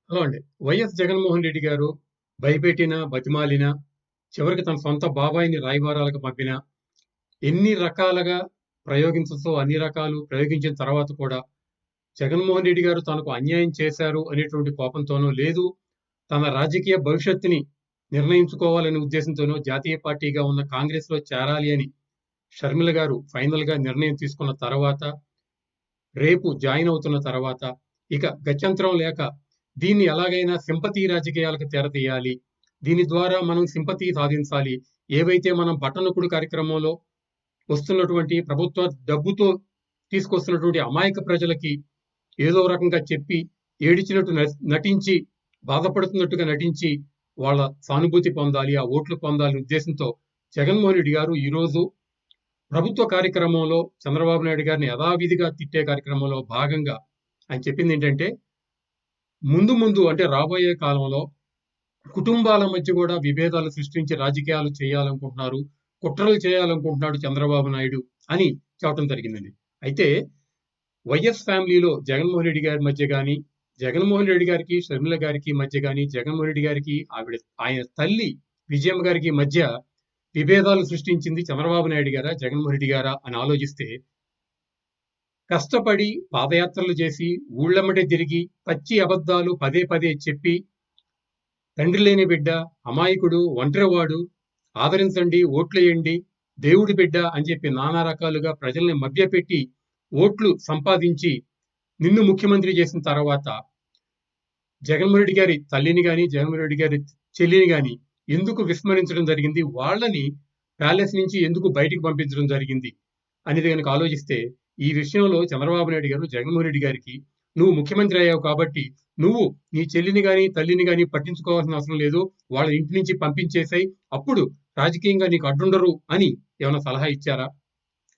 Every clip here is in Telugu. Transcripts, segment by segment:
హలో అండి. వైఎస్ జగన్మోహన్ రెడ్డి గారు భయపెట్టినా, బతిమాలినా, చివరికి తన సొంత బాబాయిని రాయబారాలకు పంపినా, ఎన్ని రకాలుగా ప్రయోగించొచ్చో అన్ని రకాలు ప్రయోగించిన తర్వాత కూడా, జగన్మోహన్ రెడ్డి గారు తనకు అన్యాయం చేశారు అనేటువంటి కోపంతోనో, లేదు తన రాజకీయ భవిష్యత్తుని నిర్ణయించుకోవాలనే ఉద్దేశంతోనో జాతీయ పార్టీగా ఉన్న కాంగ్రెస్‌లో చేరాలి అని షర్మిల గారు ఫైనల్‌గా నిర్ణయం తీసుకున్న తర్వాత రేపు జాయిన్ అవుతున్న తర్వాత, ఇక గత్యంతరం లేక దీన్ని ఎలాగైనా సింపతి రాజకీయాలకు తెరతీయాలి. దీని ద్వారా మనం సింపతి సాధించాలి. ఏవైతే మనం బట్టనొక్కుడు కార్యక్రమంలో వస్తున్నటువంటి ప్రభుత్వ డబ్బుతో తీసుకొస్తున్నటువంటి అమాయక ప్రజలకి ఏదో రకంగా చెప్పి, ఏడిచినట్టు నటించి, బాధపడుతున్నట్టుగా నటించి, వాళ్ళ సానుభూతి పొందాలి, ఆ ఓట్లు పొందాలనే ఉద్దేశంతో జగన్మోహన్ రెడ్డి గారు ఈరోజు ప్రభుత్వ కార్యక్రమంలో చంద్రబాబు నాయుడు గారిని యథావిధిగా తిట్టే కార్యక్రమంలో భాగంగా ఆయన చెప్పిందేంటంటే, ముందు ముందు అంటే రాబోయే కాలంలో కుటుంబాల మధ్య కూడా విభేదాలు సృష్టించి రాజకీయాలు చేయాలనుకుంటున్నారు. కుట్రలు చేయాలనుకుంటున్నాడు చంద్రబాబు నాయుడు అని చెప్పడం జరిగిందండి. అయితే వైఎస్ ఫ్యామిలీలో జగన్మోహన్ రెడ్డి గారి మధ్య గాని, జగన్మోహన్ రెడ్డి గారికి, షర్మిల గారికి మధ్య గాని, జగన్మోహన్ రెడ్డి గారికి ఆయన తల్లి విజయమ్మ గారికి మధ్య విభేదాలు సృష్టించింది చంద్రబాబు నాయుడు గారా? జగన్మోహన్ రెడ్డి గారా? అని ఆలోచిస్తే కష్టపడి పాదయాత్రలు చేసి, ఊళ్ళెమ్మటే తిరిగి, పచ్చి అబద్ధాలు పదే పదే చెప్పి, తండ్రి లేని బిడ్డ, అమాయకుడు, ఒంటరివాడు, ఆదరించండి, ఓట్లేయండి, దేవుడి బిడ్డ అని చెప్పి నానా రకాలుగా ప్రజల్ని మభ్యపెట్టి ఓట్లు సంపాదించి నిన్ను ముఖ్యమంత్రి చేసిన తర్వాత జగన్మోహన్ రెడ్డి గారి తల్లిని గాని, జగన్మోహన్ రెడ్డి గారి చెల్లిని గాని ఎందుకు విస్మరించడం జరిగింది? వాళ్ళని ప్యాలెస్ నుంచి ఎందుకు బయటికి పంపించడం జరిగింది? అనేది గనక ఆలోచిస్తే, ఈ విషయంలో చంద్రబాబు నాయుడు గారు జగన్మోహన్ రెడ్డి గారికి నువ్వు ముఖ్యమంత్రి అయ్యావు కాబట్టి, నువ్వు నీ చెల్లిని గాని, తల్లిని గాని పట్టించుకోవాల్సిన అవసరం లేదు. వాళ్ళ ఇంటి నుంచి పంపించేసేయి. అప్పుడు రాజకీయంగా నీకు అడ్డుండరు అని ఏమైనా సలహా ఇచ్చారా?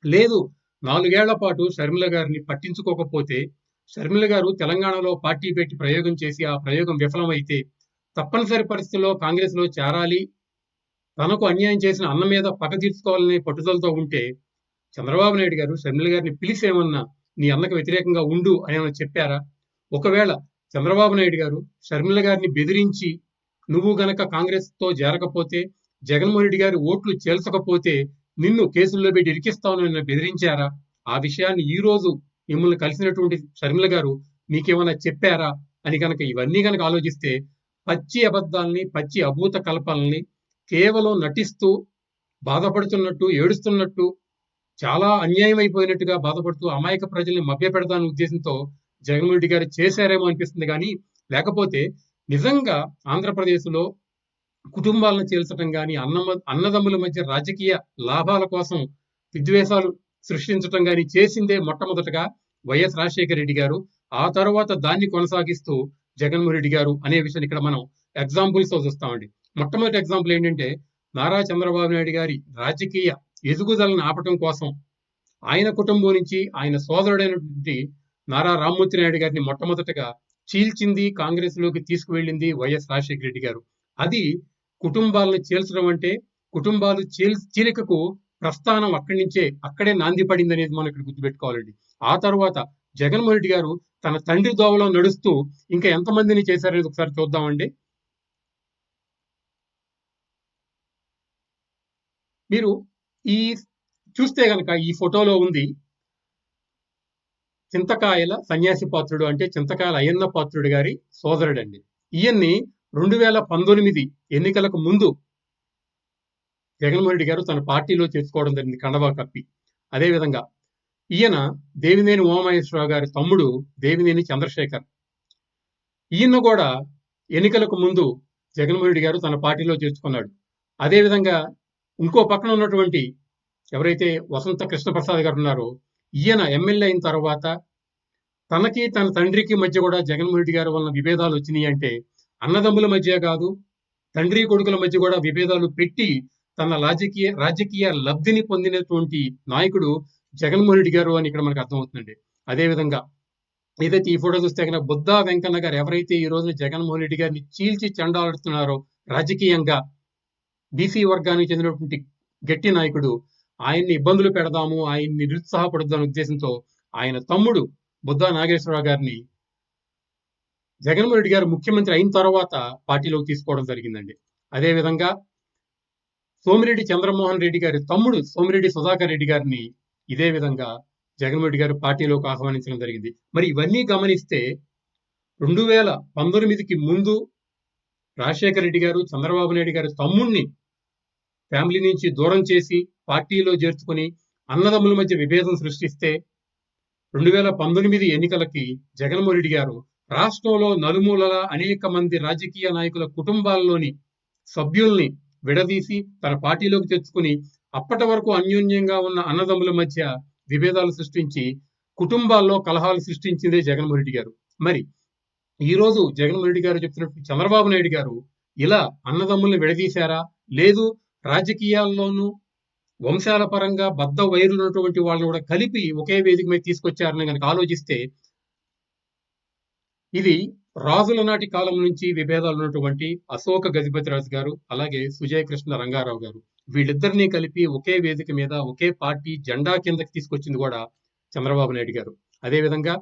లేదు. 4 ఏళ్ల పాటు షర్మిల గారిని పట్టించుకోకపోతే, షర్మిల గారు తెలంగాణలో పార్టీ పెట్టి ప్రయోగం చేసి, ఆ ప్రయోగం విఫలమైతే, తప్పనిసరి పరిస్థితుల్లో కాంగ్రెస్‌లో చేరాలి. తనకు అన్యాయం చేసిన అన్న మీద పగ తీర్చుకోవాలనే పట్టుదలతో ఉంటే, చంద్రబాబు నాయుడు గారు షర్మిల గారిని పిలిసి ఏమన్నా నీ అన్నకు వ్యతిరేకంగా ఉండు అని ఏమన్నా చెప్పారా? ఒకవేళ చంద్రబాబు నాయుడు గారు షర్మిల గారిని బెదిరించి నువ్వు గనక కాంగ్రెస్‌తో చేరకపోతే, జగన్మోహన్ రెడ్డి గారి ఓట్లు చేల్చకపోతే నిన్ను కేసుల్లో పెట్టి ఇరికిస్తానని బెదిరించారా? ఆ విషయాన్ని ఈ రోజు మిమ్మల్ని కలిసినటువంటి షర్మిల గారు మీకేమైనా చెప్పారా? అని గనక ఇవన్నీ గనక ఆలోచిస్తే పచ్చి అబద్ధాల్ని, పచ్చి అభూత కల్పనల్ని కేవలం నటిస్తూ బాధపడుతున్నట్టు, ఏడుస్తున్నట్టు చాలా అన్యాయం అయిపోయినట్టుగా బాధపడుతూ అమాయక ప్రజల్ని మభ్యపెడతానన్న ఉద్దేశంతో జగన్మోహన్ రెడ్డి గారు చేశారేమో అనిపిస్తుంది గానీ, లేకపోతే నిజంగా ఆంధ్రప్రదేశ్‌లో కుటుంబాలను చీల్చటం గాని, అన్నదమ్ముల మధ్య రాజకీయ లాభాల కోసం విద్వేషాలు సృష్టించటం గాని చేసిందే మొట్టమొదటగా వైఎస్ రాజశేఖర రెడ్డి గారు. ఆ తర్వాత దాన్ని కొనసాగిస్తూ జగన్మోహన్ రెడ్డి గారు అనే విషయాన్ని ఇక్కడ మనం ఎగ్జాంపుల్స్‌తో చూస్తామండి. మొట్టమొదటి ఎగ్జాంపుల్ ఏంటంటే, నారా చంద్రబాబు నాయుడు గారి రాజకీయ ఎదుగుదలను ఆపటం కోసం ఆయన కుటుంబం నుంచి ఆయన సోదరుడైనటువంటి నారా రామ్మూర్తి నాయుడు గారిని మొట్టమొదటగా చీల్చింది, కాంగ్రెస్‌లోకి తీసుకువెళ్ళింది వైఎస్ రాజశేఖర రెడ్డి గారు. అది కుటుంబాలను చీల్చడం అంటే, కుటుంబాలు చీలికకు ప్రస్థానం అక్కడి నుంచే అక్కడే నాంది పడిందనేది మనం ఇక్కడ గుర్తుపెట్టుకోవాలండి. ఆ తర్వాత జగన్మోహన్ రెడ్డి గారు తన తండ్రి దోవలో నడుస్తూ ఇంకా ఎంతమందిని చేశారనేది ఒకసారి చూద్దామండి. మీరు ఈ చూస్తే గనక ఈ ఫోటోలో ఉంది చింతకాయల సన్యాసి పాత్రుడు అంటే చింతకాయల అయ్యన్న పాత్రుడు గారి సోదరుడండి. ఈయన్ని 2019 ఎన్నికలకు ముందు జగన్మోహన్ రెడ్డి గారు తన పార్టీలో చేర్చుకోవడం జరిగింది కండవా కప్పి. అదేవిధంగా ఈయన దేవినేని ఉమామహేశ్వరరావు గారి తమ్ముడు దేవినేని చంద్రశేఖర్. ఈయన కూడా ఎన్నికలకు ముందు జగన్మోహన్ రెడ్డి గారు తన పార్టీలో చేర్చుకున్నాడు. అదేవిధంగా ఇంకో పక్కన ఉన్నటువంటి ఎవరైతే వసంత కృష్ణప్రసాద్ గారు ఉన్నారో ఈయన ఎమ్మెల్యే అయిన తర్వాత తనకి తన తండ్రికి మధ్య కూడా జగన్మోహన్ రెడ్డి గారి వలన విభేదాలు వచ్చినాయి అంటే అన్నదమ్ముల మధ్య కాదు తండ్రి కొడుకుల మధ్య కూడా విభేదాలు పెట్టి తన రాజకీయ లబ్ధిని పొందినటువంటి నాయకుడు జగన్మోహన్ రెడ్డి గారు అని ఇక్కడ మనకు అర్థమవుతుందండి. అదేవిధంగా ఏదైతే ఈ ఫోటో చూస్తే కనుక బుద్ధా వెంకన్న గారు ఎవరైతే ఈ రోజున జగన్మోహన్ రెడ్డి గారిని చీల్చి చెండాడుతున్నారో రాజకీయంగా బీసీ వర్గానికి చెందినటువంటి గట్టి నాయకుడు ఆయన్ని ఇబ్బందులు పెడదాము, ఆయన్ని నిరుత్సాహపడదాం ఉద్దేశంతో ఆయన తమ్ముడు బుద్ధా నాగేశ్వరరావు గారిని జగన్మోహన్ రెడ్డి గారు ముఖ్యమంత్రి అయిన తర్వాత పార్టీలోకి తీసుకోవడం జరిగిందండి. అదేవిధంగా సోమిరెడ్డి చంద్రమోహన్ రెడ్డి గారి తమ్ముడు సోమిరెడ్డి సుధాకర్ రెడ్డి గారిని ఇదే విధంగా జగన్మోహన్ రెడ్డి గారు పార్టీలోకి ఆహ్వానించడం జరిగింది. మరి ఇవన్నీ గమనిస్తే 2019కి ముందు రాజశేఖర రెడ్డి గారు చంద్రబాబు నాయుడు గారి తమ్ముణ్ణి ఫ్యామిలీ నుంచి దూరం చేసి పార్టీలో చేర్చుకుని అన్నదమ్ముల మధ్య విభేదం సృష్టిస్తే 2019 ఎన్నికలకి జగన్మోహన్ రెడ్డి గారు రాష్ట్రంలో నలుమూలల అనేక మంది రాజకీయ నాయకుల కుటుంబాల్లోని సభ్యుల్ని విడదీసి తన పార్టీలోకి తెచ్చుకుని అప్పటి వరకు అన్యోన్యంగా ఉన్న అన్నదమ్ముల మధ్య విభేదాలు సృష్టించి కుటుంబాల్లో కలహాలు సృష్టించిందే జగన్మోహన్ రెడ్డి గారు. మరి ఈ రోజు జగన్మోహన్ రెడ్డి గారు చెప్తున్నట్టు చంద్రబాబు నాయుడు గారు ఇలా అన్నదమ్ముల్ని విడదీశారా? లేదు రాజకీయాల్లోనూ వంశాల పరంగా బద్ధ వైరులు ఉన్నటువంటి వాళ్ళని కూడా కలిపి ఒకే వేదిక మీద తీసుకొచ్చారని కనుక ఆలోచిస్తే ఇది రాజుల నాటి కాలం నుంచి విభేదాలు ఉన్నటువంటి అశోక గజపతిరాజు గారు అలాగే సుజయ కృష్ణ రంగారావు గారు వీళ్ళిద్దరినీ కలిపి ఒకే వేదిక మీద ఒకే పార్టీ జెండా కిందకి తీసుకొచ్చింది కూడా చంద్రబాబు నాయుడు గారు. అదేవిధంగా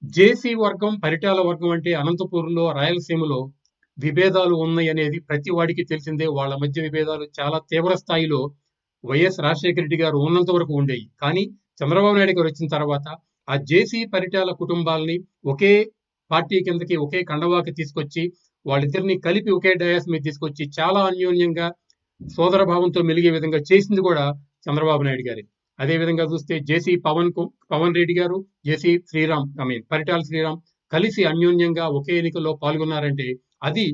జేసీ వర్గం పరిటాల వర్గం అంటే అనంతపురంలో రాయలసీమలో విభేదాలు ఉన్నాయి అనేది ప్రతి వాడికి తెలిసిందే. వాళ్ళ మధ్య విభేదాలు చాలా తీవ్ర స్థాయిలో వైఎస్ రాజశేఖర రెడ్డి గారు ఉన్నంత వరకు ఉండేవి. కానీ చంద్రబాబు నాయుడు గారు వచ్చిన తర్వాత ఆ జేసీ పరిటాల కుటుంబాలని ఒకే పార్టీ కిందకి ఒకే కండవాకి తీసుకొచ్చి వాళ్ళిద్దరిని కలిపి ఒకే డయాస్ మీద తీసుకొచ్చి చాలా అన్యోన్యంగా సోదర భావంతో మెలిగే విధంగా చేసింది కూడా చంద్రబాబు నాయుడు గారి. అదే విధంగా చూస్తే జేసీ పవన్ రెడ్డి గారు జేసీ శ్రీరామ్ పరిటాల శ్రీరామ్ కలిసి అన్యోన్యంగా ఒకే ఎన్నికల్లో పాల్గొన్నారంటే అది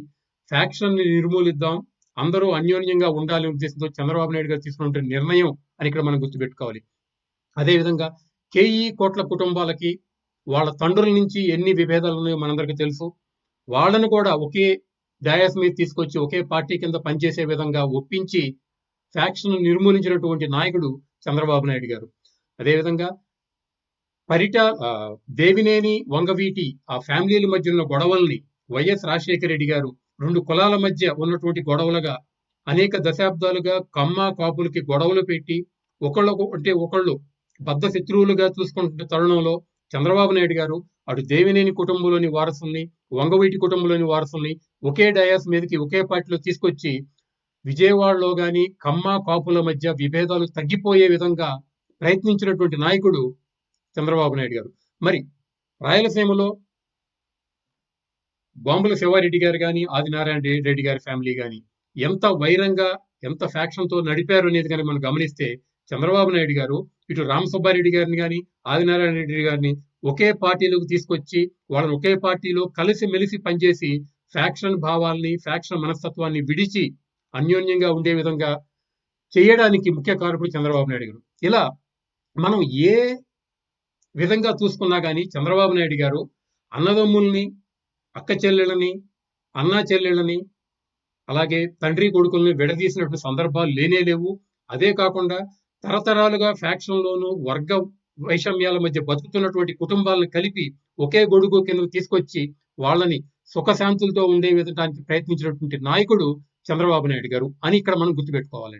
ఫ్యాక్షన్ ని నిర్మూలిద్దాం అందరూ అన్యోన్యంగా ఉండాలనే ఉద్దేశంతో చంద్రబాబు నాయుడు గారు తీసుకున్న నిర్ణయం అని ఇక్కడ మనం గుర్తుపెట్టుకోవాలి. అదేవిధంగా కేఈ కోట్ల కుటుంబాలకి వాళ్ళ తండ్రుల నుంచి ఎన్ని విభేదాలు ఉన్నాయో మనందరికీ తెలుసు. వాళ్ళను కూడా ఒకే డయాస్ మీద తీసుకొచ్చి ఒకే పార్టీ కింద పనిచేసే విధంగా ఒప్పించి ఫ్యాక్షన్ నిర్మూలించినటువంటి నాయకుడు చంద్రబాబు నాయుడు గారు. అదేవిధంగా దేవినేని వంగవీటి ఆ ఫ్యామిలీల మధ్య ఉన్న గొడవల్ని వైఎస్ రాజశేఖర రెడ్డి గారు రెండు కులాల మధ్య ఉన్నటువంటి గొడవలుగా అనేక దశాబ్దాలుగా కమ్మ కాపులకి గొడవలు పెట్టి ఒకళ్ళు బద్ధ శత్రువులుగా చూసుకుంటున్న తరుణంలో చంద్రబాబు నాయుడు గారు అటు దేవినేని కుటుంబంలోని వారసుల్ని వంగవీటి కుటుంబంలోని వారసుల్ని ఒకే డయాస్ మీదకి ఒకే పార్టీలో తీసుకొచ్చి విజయవాడలో గాని కమ్మ కాపుల మధ్య విభేదాలు తగ్గిపోయే విధంగా ప్రయత్నించినటువంటి నాయకుడు చంద్రబాబు నాయుడు గారు. మరి రాయలసీమలో బాంబుల శివారెడ్డి గారు కానీ ఆదినారాయణ రెడ్డి గారి ఫ్యామిలీ కానీ ఎంత వైరంగా ఎంత ఫ్యాక్షన్ తో నడిపారు అనేది కానీ మనం గమనిస్తే చంద్రబాబు నాయుడు గారు ఇటు రామసుబ్బారెడ్డి గారిని కానీ ఆదినారాయణ రెడ్డి గారిని ఒకే పార్టీలోకి తీసుకొచ్చి వాళ్ళని ఒకే పార్టీలో కలిసి మెలిసి పనిచేసి ఫ్యాక్షన్ భావాల్ని ఫ్యాక్షన్ మనస్తత్వాన్ని విడిచి అన్యోన్యంగా ఉండే విధంగా చేయడానికి ముఖ్య కారకుడు చంద్రబాబు నాయుడు గారు. ఇలా మనం ఏ విధంగా చూసుకున్నా కానీ చంద్రబాబు నాయుడు గారు అన్నదమ్ముల్ని అక్క చెల్లెళ్ళని అన్నా చెల్లెళ్ళని అలాగే తండ్రి కొడుకుల్ని విడదీసినటువంటి సందర్భాలు లేనేలేవు. అదే కాకుండా తరతరాలుగా ఫ్యాక్షన్లోనూ వర్గ వైషమ్యాల మధ్య బతుకుతున్నటువంటి కుటుంబాలను కలిపి ఒకే గొడుగు కింద తీసుకొచ్చి వాళ్ళని సుఖశాంతులతో ఉండే విధడానికి ప్రయత్నించినటువంటి నాయకుడు చంద్రబాబు నాయుడు గారు అని ఇక్కడ మనం గుర్తుపెట్టుకోవాలండి.